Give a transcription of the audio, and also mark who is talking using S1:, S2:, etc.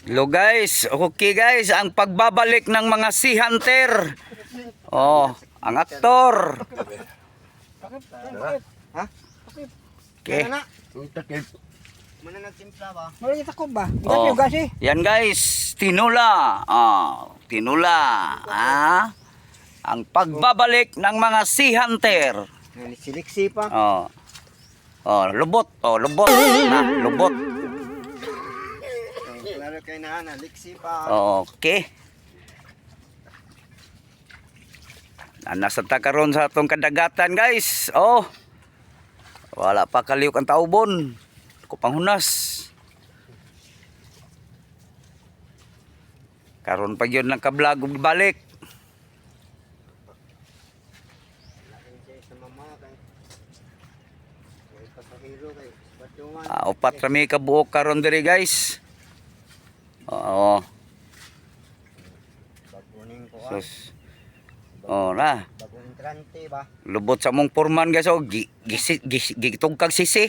S1: Hello guys, okay guys, ang pagbabalik ng mga Sea Hunter. Oh, ang aktor.
S2: Ha?
S1: Okay.
S2: Mana nagtimpla ba?
S3: Wala kita ko ba?
S1: Oh.
S3: Gabi gasi.
S1: Yan guys, tinula. Tinula. Ang pagbabalik ng mga Sea Hunter.
S2: Niliksi pa.
S1: Lubot. Lubot. Lubot.
S2: Klaro kay na niliksi pa.
S1: Okay. Nasa takaron sa atong kadagatan guys. Wala pa kaliuk ang taubon. Panghunas. Karon pa yun lang kablag ug balik. Upat rami ka buok karon diri guys. Oo. Sus. Na.
S2: Bagong trante ba?
S1: Lubot sa mong porman guys. Gitog kag sisi.